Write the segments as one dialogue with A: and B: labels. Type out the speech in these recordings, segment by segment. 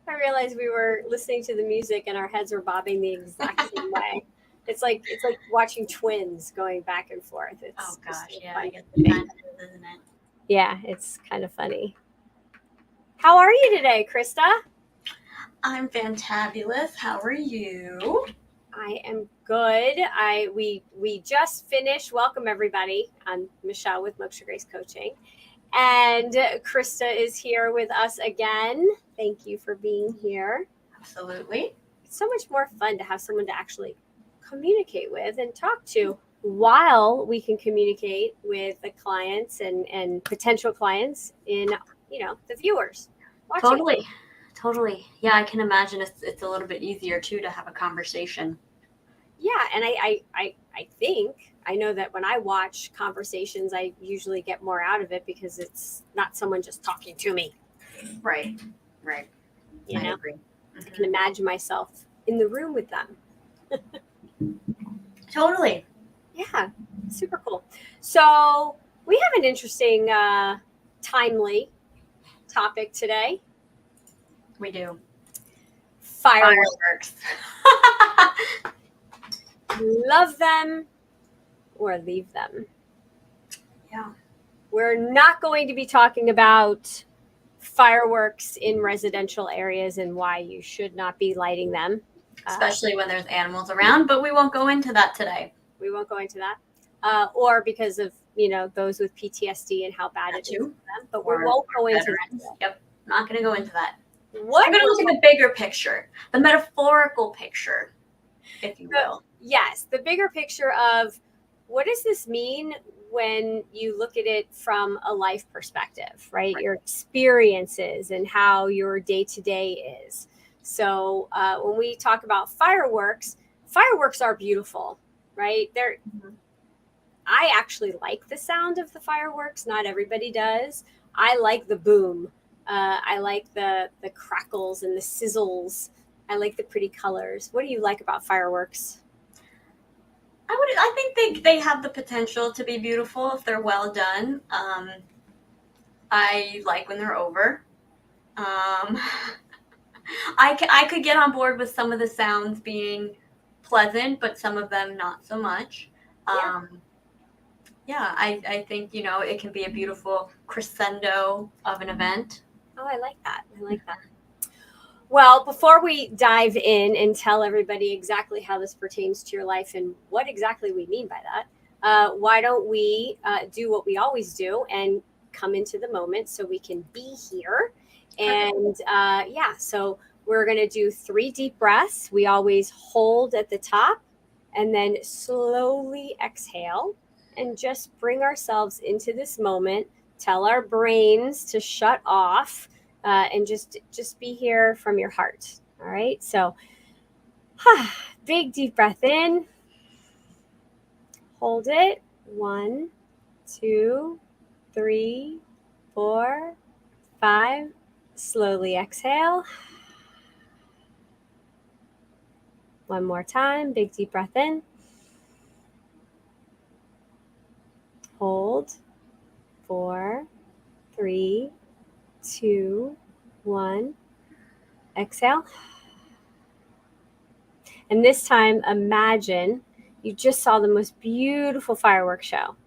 A: I realized we were listening to the music and our heads were bobbing the exact same way. It's like watching twins going back and forth. It's
B: gosh,
A: just
B: yeah,
A: funny
B: I guess
A: to me.
B: it kind of is, isn't it?
A: Yeah, it's kind of funny. How are you today, Krista?
B: I'm fantabulous. How are you?
A: I am good. We just finished. Welcome everybody. I'm Michelle with Moksha Grace Coaching, and Krista is here with us again. Thank you for being here.
B: Absolutely.
A: It's so much more fun to have someone to actually communicate with and talk to while we can communicate with the clients and potential clients in the viewers watching.
B: Totally. Yeah, I can imagine it's a little bit easier too to have a conversation.
A: Yeah, and I think I know that when I watch conversations, I usually get more out of it because it's not someone just talking to me.
B: Right.
A: You know,
B: agree.
A: I can imagine myself in the room with them.
B: Totally.
A: Yeah, super cool. So we have an interesting, timely topic today.
B: We do.
A: Fireworks. Love them or leave them.
B: Yeah.
A: We're not going to be talking about fireworks in residential areas and why you should not be lighting them.
B: Especially when there's animals around, but we won't go into that today.
A: We won't go into that. Or because of, those with PTSD and how bad it is for them. But we won't go into that.
B: Yep. Not going to go into that.
A: What?
B: We're going to look at the bigger picture, the metaphorical picture, if you will.
A: Yes, the bigger picture of what does this mean when you look at it from a life perspective, right? Your experiences and how your day-to-day is. So when we talk about fireworks are beautiful, right? I actually like the sound of the fireworks. Not everybody does. I like the boom. I like the crackles and the sizzles. I like the pretty colors. What do you like about fireworks?
B: I think they have the potential to be beautiful if they're well done. I like when they're over. I could get on board with some of the sounds being pleasant, but some of them not so much. I think, it can be a beautiful crescendo of an event.
A: Oh, I like that. Well, before we dive in and tell everybody exactly how this pertains to your life and what exactly we mean by that, why don't we do what we always do and come into the moment so we can be here. And so we're going to do 3 deep breaths. We always hold at the top and then slowly exhale and just bring ourselves into this moment. Tell our brains to shut off. And just be here from your heart. All right. So big deep breath in. Hold it. 1, 2, 3, 4, 5. Slowly exhale. One more time. Big deep breath in. Hold. 4, 3, 2, 1. Exhale. And this time, imagine you just saw the most beautiful fireworks show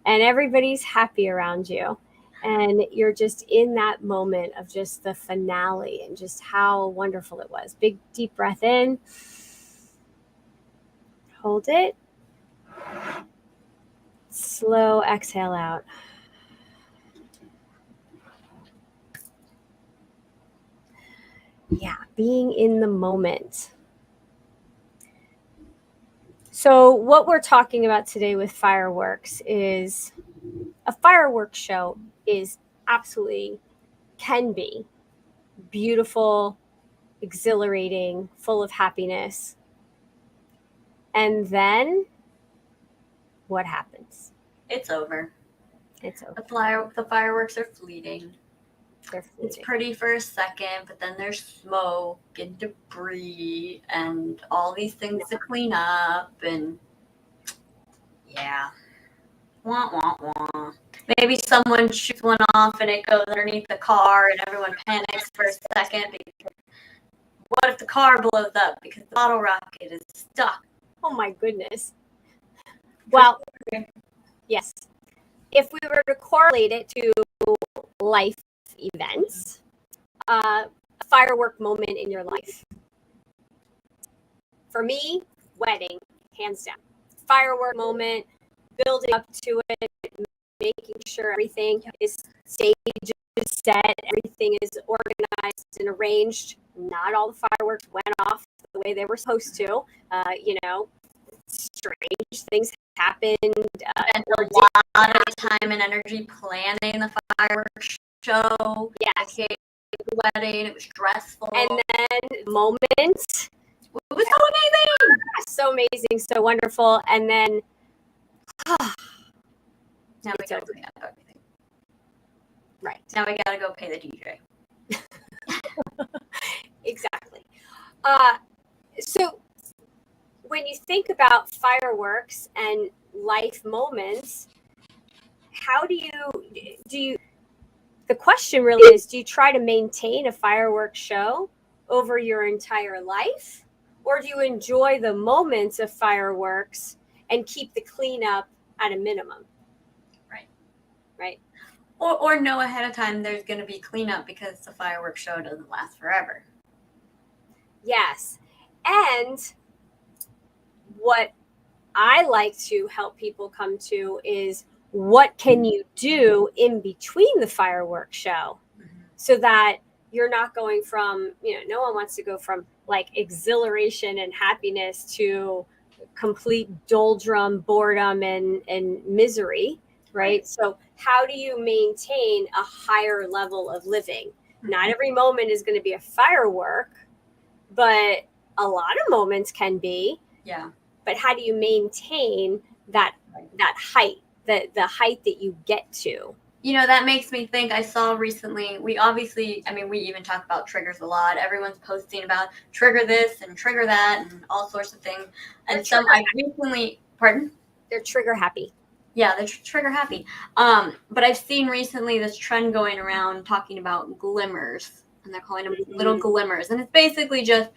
A: and everybody's happy around you. And you're just in that moment of just the finale and just how wonderful it was. Big, deep breath in. Hold it. Slow exhale out. Yeah, being in the moment. So what we're talking about today with fireworks is a fireworks show is absolutely can be beautiful, exhilarating, full of happiness. And then what happens?
B: It's over.
A: The
B: fireworks are fleeting. It's pretty for a second, but then there's smoke and debris and all these things to clean up, and wah, wah, wah. Maybe someone shoots one off and it goes underneath the car and everyone panics for a second because what if the car blows up because the bottle rocket is stuck?
A: Oh my goodness. Well, yes. If we were to correlate it to life events, a firework moment in your life. For me, wedding, hands down. Firework moment, building up to it, making sure everything is staged, set, everything is organized and arranged. Not all the fireworks went off the way they were supposed to. Strange things happened.
B: Spent a lot of time and energy planning the fireworks show.
A: Yes.
B: The wedding, it was stressful.
A: And then moment.
B: It was so amazing.
A: So amazing, so wonderful. And then
B: now we gotta clean up everything.
A: Right.
B: Now we gotta go pay the DJ.
A: Exactly. So when you think about fireworks and life moments, how do you the question really is, do you try to maintain a fireworks show over your entire life, or do you enjoy the moments of fireworks and keep the cleanup at a minimum? Right.
B: Or know ahead of time there's going to be cleanup because the fireworks show doesn't last forever.
A: Yes. And what I like to help people come to is, what can you do in between the fireworks show so that you're not going from, no one wants to go from like exhilaration and happiness to complete doldrum, boredom, and misery, right? So how do you maintain a higher level of living? Not every moment is going to be a firework, but a lot of moments can be.
B: Yeah.
A: But how do you maintain that height, the height that you get to?
B: That makes me think, I saw recently, we even talk about triggers a lot. Everyone's posting about trigger this and trigger that and all sorts of things. And
A: They're trigger happy.
B: Yeah, they're trigger happy. But I've seen recently this trend going around talking about glimmers, and they're calling them little glimmers. And it's basically just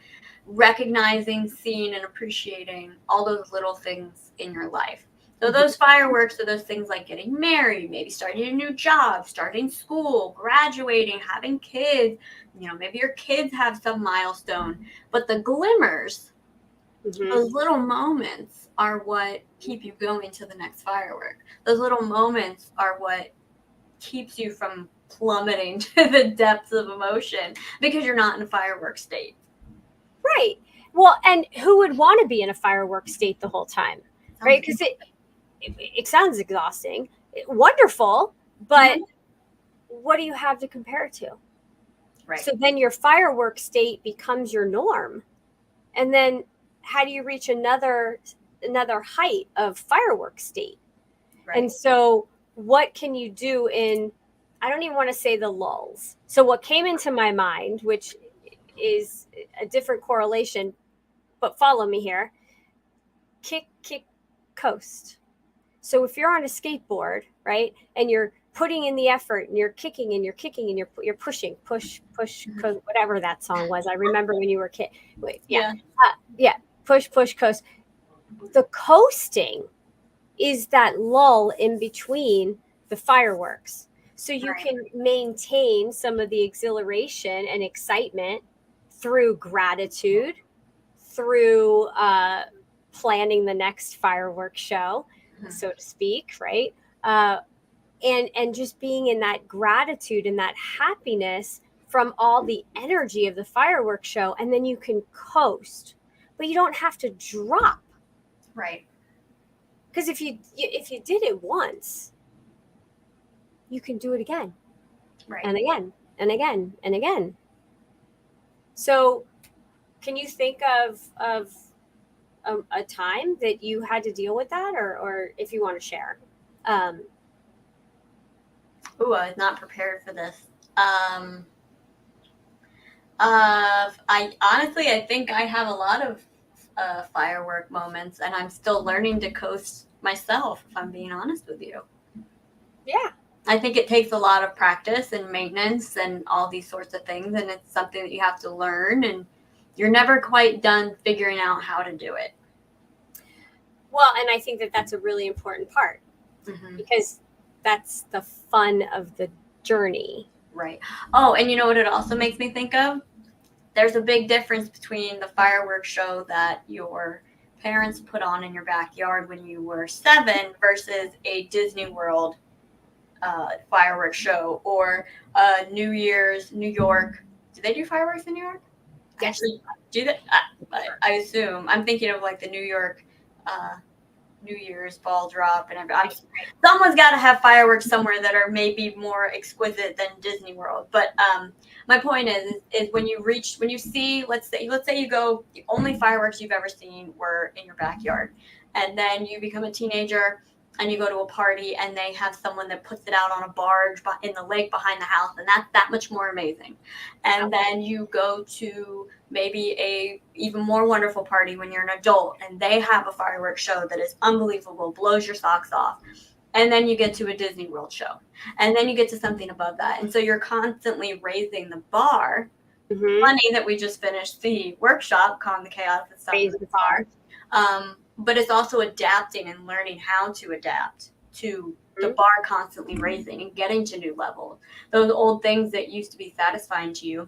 B: recognizing, seeing, and appreciating all those little things in your life. So those fireworks are those things like getting married, maybe starting a new job, starting school, graduating, having kids. Maybe your kids have some milestone. But the glimmers, those little moments are what keep you going to the next firework. Those little moments are what keeps you from plummeting to the depths of emotion because you're not in a firework state.
A: Right. Well, and who would want to be in a firework state the whole time, right? Because it sounds exhausting, wonderful, but what do you have to compare it to?
B: Right.
A: So then your firework state becomes your norm. And then how do you reach another height of firework state? Right. And so what can you do in, I don't even want to say the lulls. So what came into my mind, which is a different correlation, but follow me here. Kick, coast. So if you're on a skateboard, right, and you're putting in the effort and you're kicking and you're pushing, push, whatever that song was. I remember when you were a kid. Push, coast. The coasting is that lull in between the fireworks. So you can maintain some of the exhilaration and excitement through gratitude, through planning the next fireworks show, so to speak, right? And just being in that gratitude and that happiness from all the energy of the fireworks show, and then you can coast, but you don't have to drop.
B: Right.
A: Because if you did it once, you can do it again,
B: right,
A: and again, and again, and again. So, can you think of a time that you had to deal with that, or if you want to share?
B: I was not prepared for this. I think I have a lot of firework moments, and I'm still learning to coast myself, if I'm being honest with you.
A: Yeah.
B: I think it takes a lot of practice and maintenance and all these sorts of things, and it's something that you have to learn. And you're never quite done figuring out how to do it.
A: Well, and I think that that's a really important part because that's the fun of the journey.
B: Right. Oh, and you know what it also makes me think of? There's a big difference between the fireworks show that your parents put on in your backyard when you were 7 versus a Disney World fireworks show, or New Year's, New York. Do they do fireworks in New York?
A: Yes.
B: Actually, do they? I assume. I'm thinking of like the New York New Year's ball drop and everything. Someone's got to have fireworks somewhere that are maybe more exquisite than Disney World. But my point is when you see, let's say you go, the only fireworks you've ever seen were in your backyard, and then you become a teenager and you go to a party and they have someone that puts it out on a barge in the lake behind the house, and that's that much more amazing. And then you go to maybe a even more wonderful party when you're an adult and they have a fireworks show that is unbelievable, blows your socks off. And then you get to a Disney World show, and then you get to something above that. And so you're constantly raising the bar. Funny that we just finished the workshop, Calm the Chaos,
A: Raise the bar.
B: But it's also adapting and learning how to adapt to the bar constantly raising and getting to new levels. Those old things that used to be satisfying to you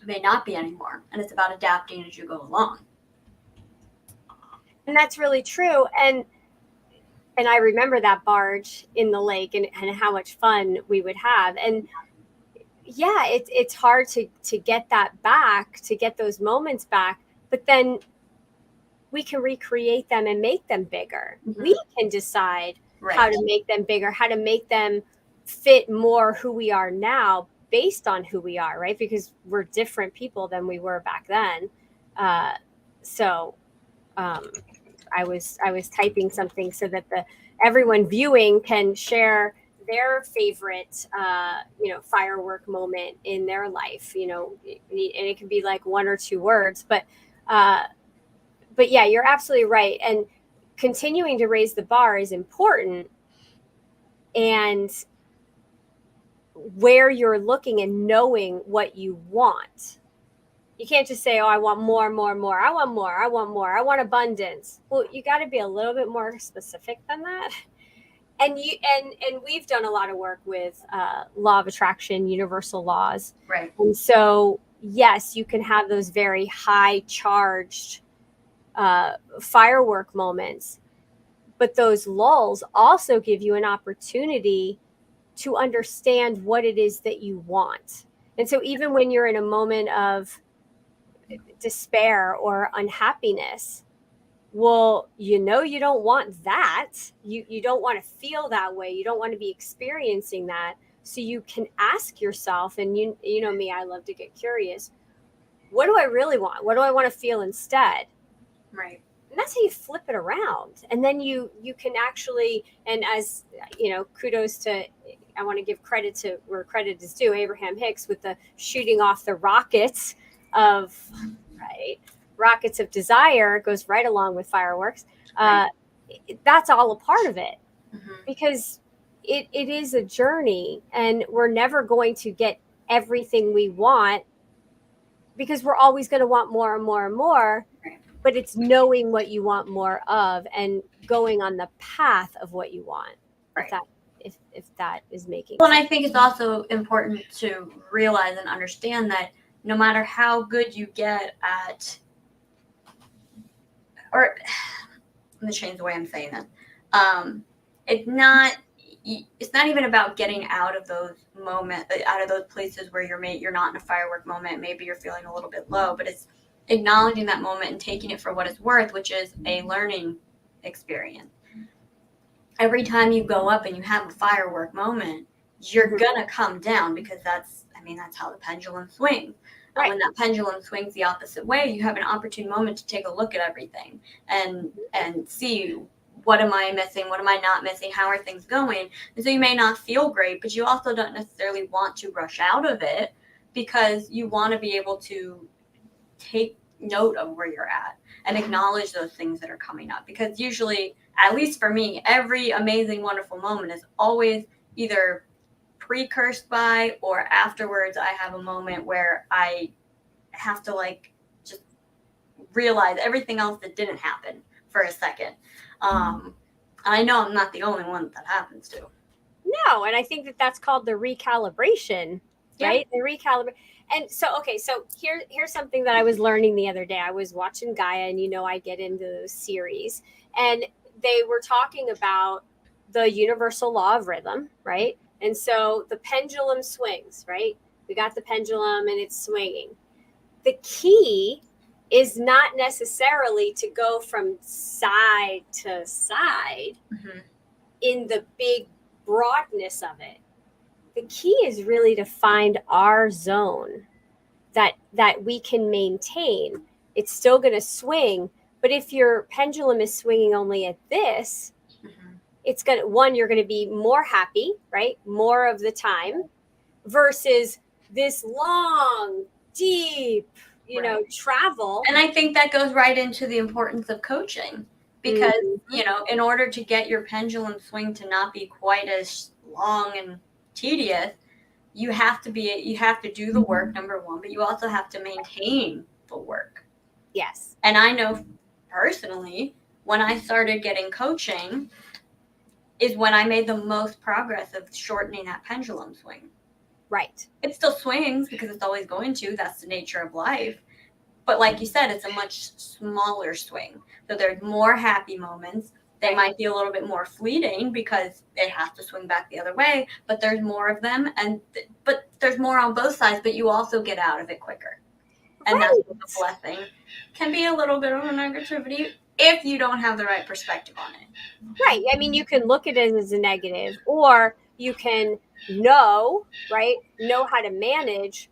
B: may not be anymore, and it's about adapting as you go along.
A: And that's really true. And I remember that barge in the lake and how much fun we would have. And yeah, it's hard to get that back, to get those moments back, but then we can recreate them and make them bigger. We can decide how to make them bigger, how to make them fit more who we are now based on who we are, right? Because we're different people than we were back then. I was typing something so that everyone viewing can share their favorite firework moment in their life, and it can be like 1 or 2 words, but yeah, you're absolutely right. And continuing to raise the bar is important. And where you're looking and knowing what you want. You can't just say, oh, I want more, more, more. I want more. I want more. I want abundance. Well, you got to be a little bit more specific than that. And we've done a lot of work with law of attraction, universal laws.
B: Right.
A: And so, yes, you can have those very high charged firework moments, but those lulls also give you an opportunity to understand what it is that you want. And so even when you're in a moment of despair or unhappiness, well, you don't want that. You don't want to feel that way. You don't want to be experiencing that. So you can ask yourself, and you know me, I love to get curious. What do I really want? What do I want to feel instead?
B: Right.
A: And that's how you flip it around. And then you can actually, and as kudos to, I want to give credit to where credit is due, Abraham Hicks, with the shooting off the rockets of desire, goes right along with fireworks. Right. That's all a part of it, because it is a journey, and we're never going to get everything we want, because we're always going to want more and more and more.
B: Right.
A: But it's knowing what you want more of and going on the path of what you want.
B: Right.
A: If that is making
B: sense.
A: And
B: I think it's also important to realize and understand that no matter how good you get at, or let me change the way I'm saying that. It's not even about getting out of those moments, out of those places where you're not in a firework moment. Maybe you're feeling a little bit low, but it's acknowledging that moment and taking it for what it's worth, which is a learning experience. Every time you go up and you have a firework moment, you're gonna come down, because that's how the pendulum swings. Right. And when that pendulum swings the opposite way, you have an opportune moment to take a look at everything and see, what am I missing? What am I not missing? How are things going? And so you may not feel great, but you also don't necessarily want to rush out of it, because you want to be able to take note of where you're at and acknowledge those things that are coming up. Because usually, at least for me, every amazing, wonderful moment is always either precursed by or afterwards I have a moment where I have to just realize everything else that didn't happen for a second. I know I'm not the only one that happens to.
A: No, and I think that that's called the recalibration, right? The recalibrate. And so, okay, so here's something that I was learning the other day. I was watching Gaia, and I get into those series, and they were talking about the universal law of rhythm, right? And so the pendulum swings, right? We got the pendulum and it's swinging. The key is not necessarily to go from side to side in the big broadness of it. The key is really to find our zone that we can maintain. It's still going to swing, but if your pendulum is swinging only at this, it's going to, one, you're going to be more happy, right? More of the time versus this long, deep, travel.
B: And I think that goes right into the importance of coaching because, in order to get your pendulum swing to not be quite as long and tedious, you have to do the work, number one, but you also have to maintain the work.
A: Yes.
B: And I know personally, when I started getting coaching is when I made the most progress of shortening that pendulum swing.
A: Right.
B: It still swings because it's always going to. That's the nature of life. But like you said, it's a much smaller swing. So there's more happy moments. They might be a little bit more fleeting because it has to swing back the other way, but there's more of them, but there's more on both sides, but you also get out of it quicker. And that's the blessing. Can be a little bit of a negativity if you don't have the right perspective on it.
A: Right. I mean, you can look at it as a negative, or you can know how to manage.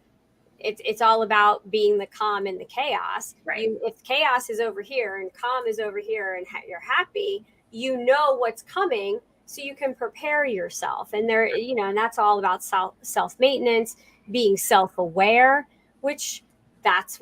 A: It's all about being the calm in the chaos.
B: Right.
A: If chaos is over here and calm is over here and you're happy, you know what's coming, so you can prepare yourself. And and that's all about self-maintenance, being self-aware, which that's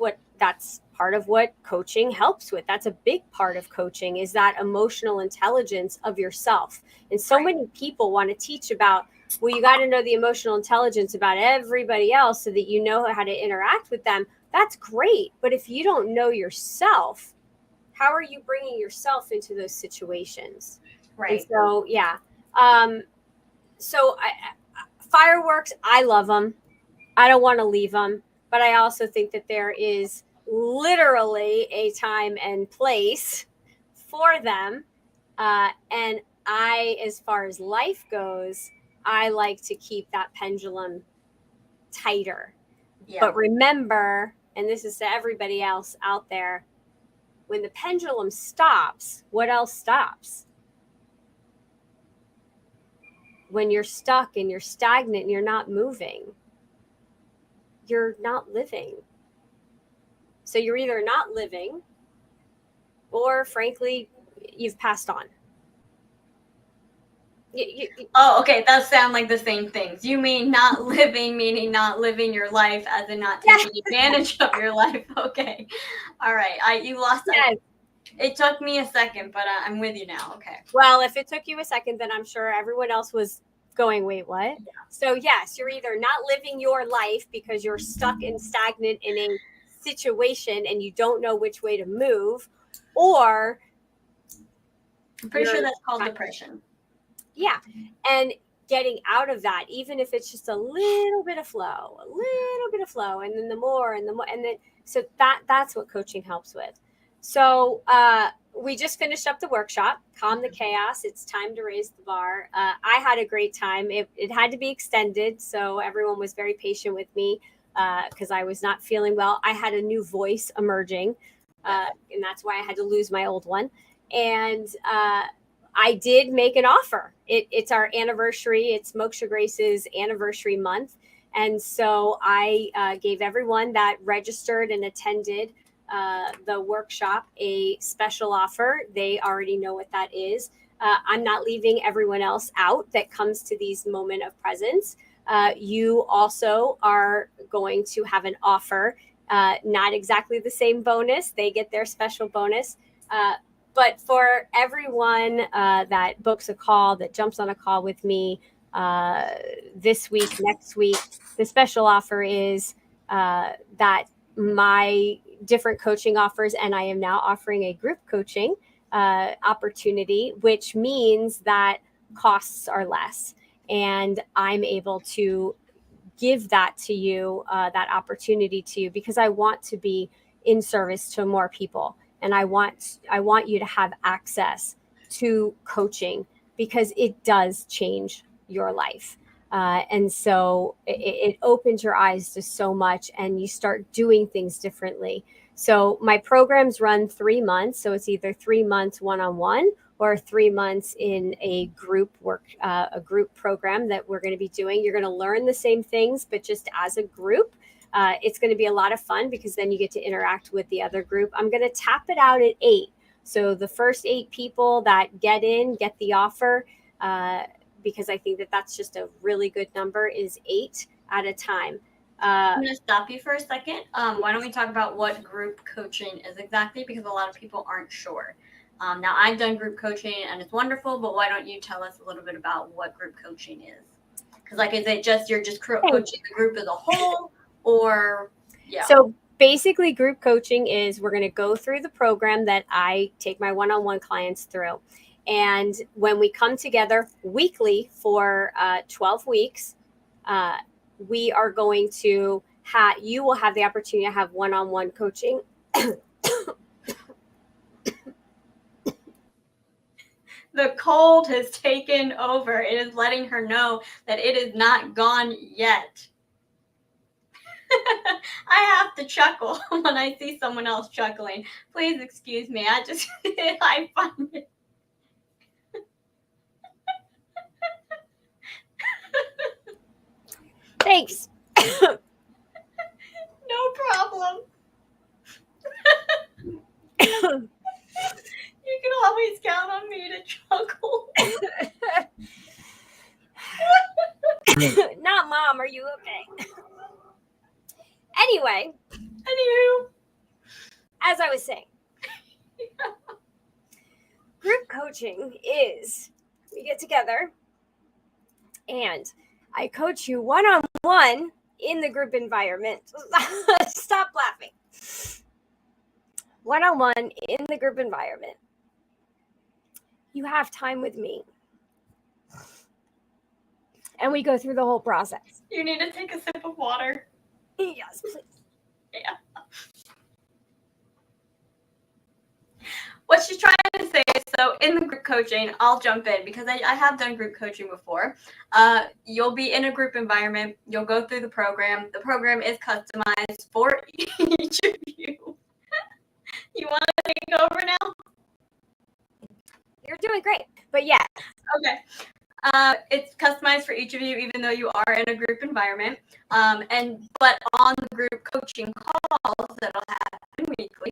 A: part of what coaching helps with. That's a big part of coaching, is that emotional intelligence of yourself. And so many people want to teach about, well, you got to know the emotional intelligence about everybody else so that you know how to interact with them. That's great. But if you don't know yourself, how are you bringing yourself into those situations?
B: Right.
A: And so, yeah. Fireworks, I love them. I don't want to leave them. But I also think that there is literally a time and place for them. And as far as life goes, I like to keep that pendulum tighter. Yeah. But remember, and this is to everybody else out there, when the pendulum stops, what else stops? When you're stuck and you're stagnant and you're not moving, you're not living. So you're either not living or, frankly, you've passed on.
B: Oh, okay. Those sound like the same things. You mean not living, meaning not living your life, as in not taking advantage of your life. Okay. All right. You lost that. It took me a second, but I'm with you now. Okay.
A: Well, if it took you a second, then I'm sure everyone else was going, wait, what? Yeah. So yes, you're either not living your life because you're stuck and stagnant in a situation and you don't know which way to move, or
B: I'm pretty sure that's called depression.
A: Yeah. And getting out of that, even if it's just a little bit of flow, and then the more, and then, so that's what coaching helps with. So, we just finished up the workshop, Calm the Chaos. It's time to raise the bar. I had a great time. It had to be extended, so everyone was very patient with me because I was not feeling well. I had a new voice emerging, and that's why I had to lose my old one. And I did make an offer. It's our anniversary. It's Moksha Grace's anniversary month. And so I gave everyone that registered and attended the workshop a special offer. They already know what that is. I'm not leaving everyone else out that comes to these moment of presence. You also are going to have an offer, not exactly the same bonus. They get their special bonus. But for everyone that books a call, that jumps on a call with me this week, next week, the special offer is that my different coaching offers, and I am now offering a group coaching opportunity, which means that costs are less, and I'm able to give that to you, that opportunity to you, because I want to be in service to more people, and I want you to have access to coaching, because it does change your life. And so it opens your eyes to so much, and you start doing things differently. So my programs run 3 months. So it's either 3 months one-on-one or 3 months in a group a group program that we're going to be doing. You're going to learn the same things, but just as a group. It's going to be a lot of fun, because then you get to interact with the other group. I'm going to tap it out at 8. So the first 8 people that get the offer, because I think that that's just a really good number, is 8 at a time.
B: I'm going to stop you for a second. Why don't we talk about what group coaching is exactly, because a lot of people aren't sure. Now, I've done group coaching and it's wonderful, but why don't you tell us a little bit about what group coaching is? Because, like, is it just you're just coaching the group as a whole, or yeah?
A: So basically, group coaching is we're going to go through the program that I take my one-on-one clients through. And when we come together weekly for 12 weeks, we are going to you will have the opportunity to have one-on-one coaching.
B: The cold has taken over. It is letting her know that it is not gone yet. I have to chuckle when I see someone else chuckling. Please excuse me. I find it.
A: Thanks.
B: No problem. You can always count on me to chuckle.
A: Not Mom, are you okay? Anyway, as I was saying, group coaching is we get together and I coach you one-on-one in the group environment. Stop laughing. One-on-one in the group environment. You have time with me. And we go through the whole process.
B: You need to take a sip of water.
A: Yes, please.
B: Yeah. What she's trying to say is, so in the group coaching, I'll jump in because I have done group coaching before. You'll be in a group environment. You'll go through the program. The program is customized for each of you. You want to take over now?
A: You're doing great. But yeah.
B: Okay. It's customized for each of you, even though you are in a group environment. But on the group coaching calls that'll happen weekly,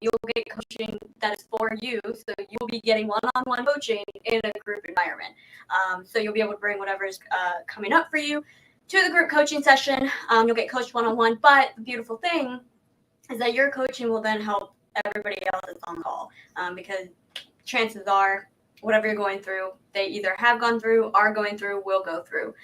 B: you'll get coaching that is for you. So you'll be getting one-on-one coaching in a group environment. So you'll be able to bring whatever's coming up for you to the group coaching session. You'll get coached one-on-one. But the beautiful thing is that your coaching will then help everybody else that's on call, because chances are whatever you're going through, they either have gone through, are going through, will go through.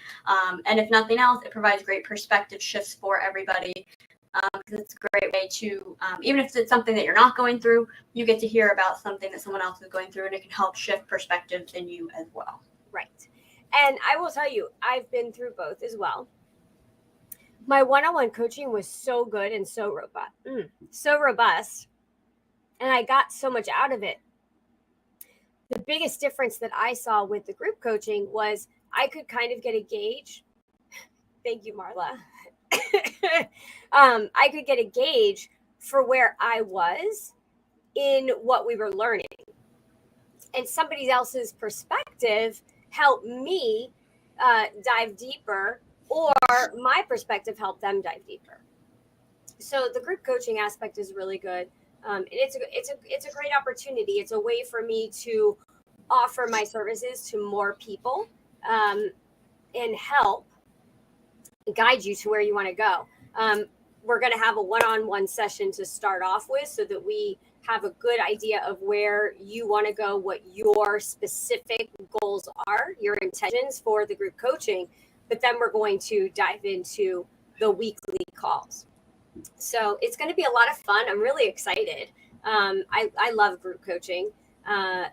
B: And if nothing else, it provides great perspective shifts for everybody, because it's a great way to, even if it's something that you're not going through, you get to hear about something that someone else is going through, and it can help shift perspectives in you as well.
A: Right. And I will tell you, I've been through both as well. My one-on-one coaching was so good and so robust, and I got so much out of it. The biggest difference that I saw with the group coaching was I could kind of get a gauge. Thank you, Marla. I could get a gauge for where I was in what we were learning. And somebody else's perspective helped me dive deeper, or my perspective helped them dive deeper. So the group coaching aspect is really good. It's a great opportunity. It's a way for me to offer my services to more people, and help guide you to where you want to go. We're going to have a one-on-one session to start off with, so that we have a good idea of where you want to go, what your specific goals are, your intentions for the group coaching. But then we're going to dive into the weekly calls. So it's going to be a lot of fun. I'm really excited. I love group coaching. Uh,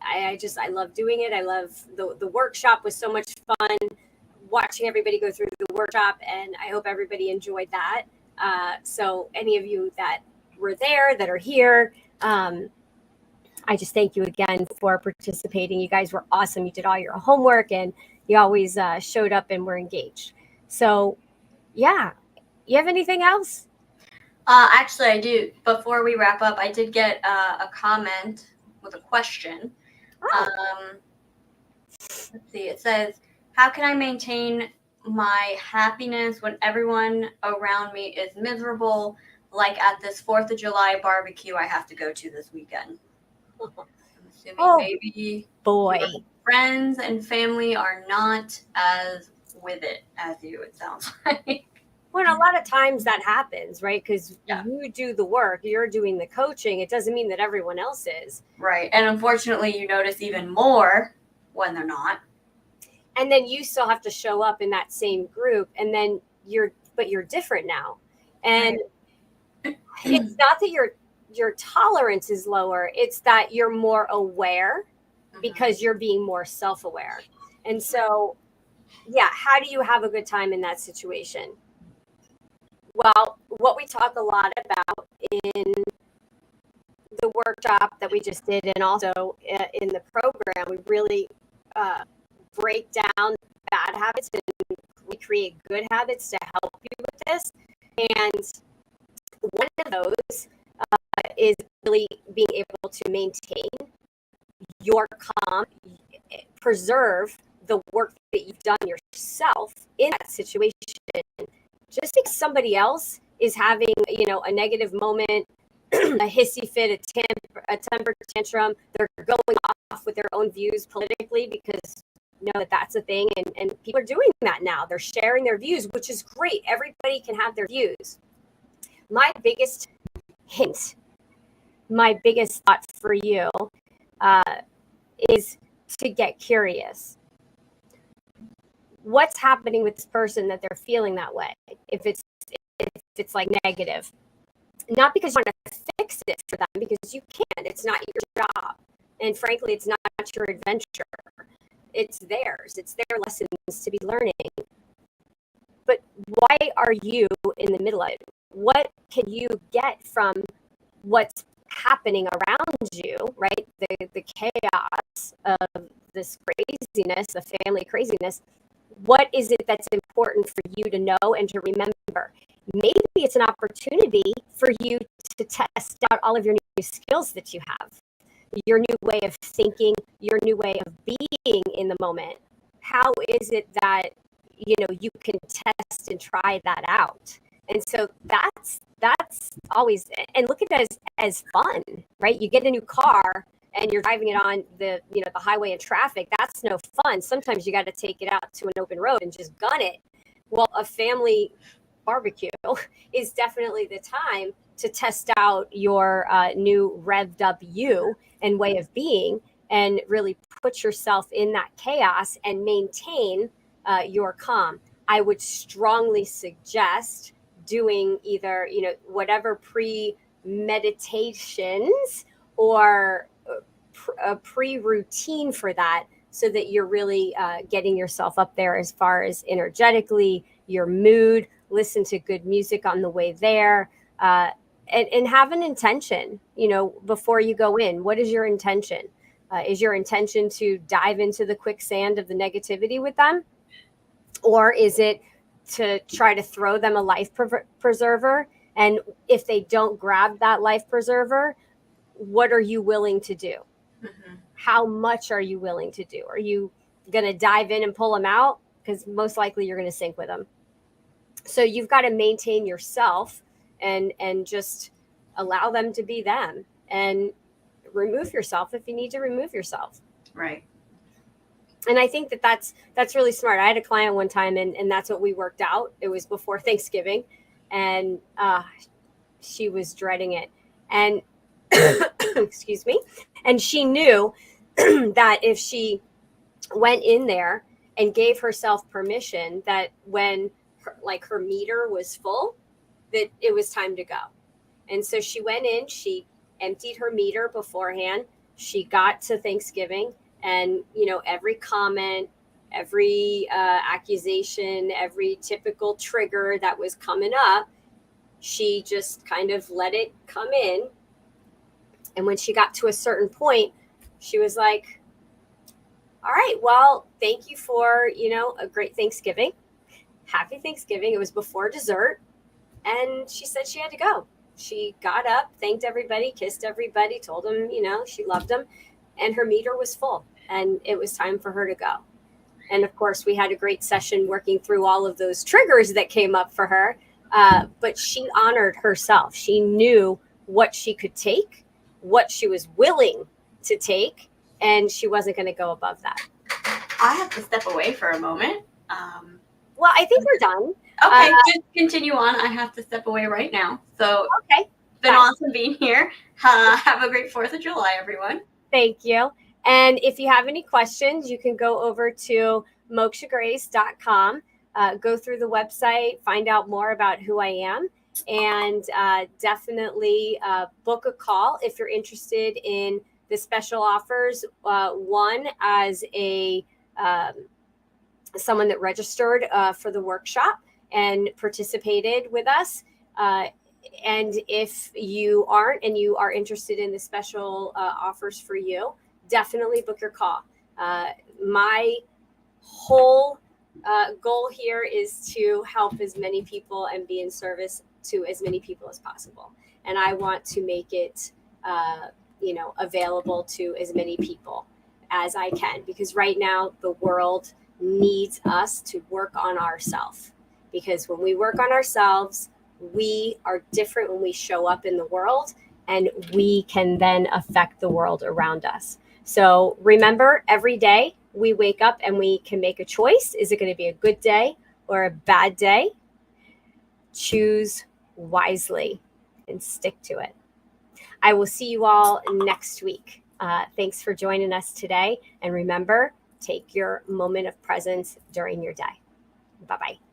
A: I love doing it. I love the workshop was so much fun watching everybody go through the workshop, and I hope everybody enjoyed that. So any of you that were there, that are here, I just thank you again for participating. You guys were awesome. You did all your homework, and you always showed up and were engaged. So yeah, you have anything else?
B: Actually, I do. Before we wrap up, I did get a comment with a question.
A: Oh.
B: Let's see. It says, "How can I maintain my happiness when everyone around me is miserable? Like at this 4th of July barbecue I have to go to this weekend." I'm assuming maybe
A: boy,
B: your friends and family are not as with it as you. It sounds like.
A: Well, a lot of times that happens, right? Because
B: Yeah.
A: you do the work, you're doing the coaching. It doesn't mean that everyone else is.
B: Right. And unfortunately, you notice even more when they're not.
A: And then you still have to show up in that same group, and then you're different now. And it's not that your tolerance is lower, it's that you're more aware because you're being more self-aware. And so, yeah, how do you have a good time in that situation? Well, what we talk a lot about in the workshop that we just did, and also in the program, we really break down bad habits and we create good habits to help you with this. And one of those is really being able to maintain your calm, preserve the work that you've done yourself in that situation. Just because somebody else is having, a negative moment, a hissy fit, a temper tantrum, they're going off with their own views politically because that's a thing, and people are doing that now. They're sharing their views, which is great. Everybody can have their views. My biggest hint, my biggest thought for you is to get curious. What's happening with this person that they're feeling that way? If it's like negative, not because you want to fix it for them, because you can't. It's not your job, and frankly, it's not your adventure. It's theirs. It's their lessons to be learning. But why are you in the middle of it? What can you get from what's happening around you, right? The chaos of this craziness, the family craziness. What is it that's important for you to know and to remember? Maybe it's an opportunity for you to test out all of your new skills that you have, your new way of thinking, your new way of being in the moment. How is it that you can test and try that out? And so that's always, and look at it as fun, right? You get a new car and you're driving it on the the highway in traffic. That's no fun. Sometimes you got to take it out to an open road and just gun it. Well, a family barbecue is definitely the time to test out your new revved up you and way of being, and really put yourself in that chaos and maintain your calm. I would strongly suggest doing either whatever pre-meditations or a pre-routine for that, so that you're really getting yourself up there as far as energetically, your mood. Listen to good music on the way there, and have an intention before you go in. What is your intention? Is your intention to dive into the quicksand of the negativity with them, or is it to try to throw them a life preserver? And if they don't grab that life preserver, what are you willing to do? Mm-hmm. How much are you willing to do? Are you going to dive in and pull them out? Because most likely you're going to sink with them. So you've got to maintain yourself and just allow them to be them, and remove yourself if you need to remove yourself.
B: Right.
A: And I think that's really smart. I had a client one time, and that's what we worked out. It was before Thanksgiving, and she was dreading it. And excuse me. And she knew that if she went in there and gave herself permission, that when her meter was full, that it was time to go. And so she went in, she emptied her meter beforehand. She got to Thanksgiving, and, every comment, every accusation, every typical trigger that was coming up, she just kind of let it come in. And when she got to a certain point, she was like, all right, well, thank you for, a great Thanksgiving. Happy Thanksgiving. It was before dessert. And she said she had to go. She got up, thanked everybody, kissed everybody, told them, she loved them. And her meter was full. And it was time for her to go. And of course, we had a great session working through all of those triggers that came up for her. But she honored herself. She knew what she could take, what she was willing to take, and she wasn't going to go above that.
B: I have to step away for a moment.
A: Well, I think we're done.
B: Okay, just continue on. I have to step away right now. So,
A: okay.
B: It's been awesome being here. Have a great 4th of July, everyone.
A: Thank you. And if you have any questions, you can go over to mokshagrace.com, go through the website, find out more about who I am, and definitely book a call if you're interested in the special offers. One, as a someone that registered for the workshop and participated with us. And if you aren't and you are interested in the special offers for you, definitely book your call. My whole goal here is to help as many people and be in service to as many people as possible. And I want to make it, available to as many people as I can, because right now the world needs us to work on ourselves. Because when we work on ourselves, we are different when we show up in the world, and we can then affect the world around us. So remember, every day we wake up and we can make a choice. Is it going to be a good day or a bad day? Choose wisely and stick to it. I will see you all next week. Thanks for joining us today. And remember, take your moment of presence during your day. Bye-bye.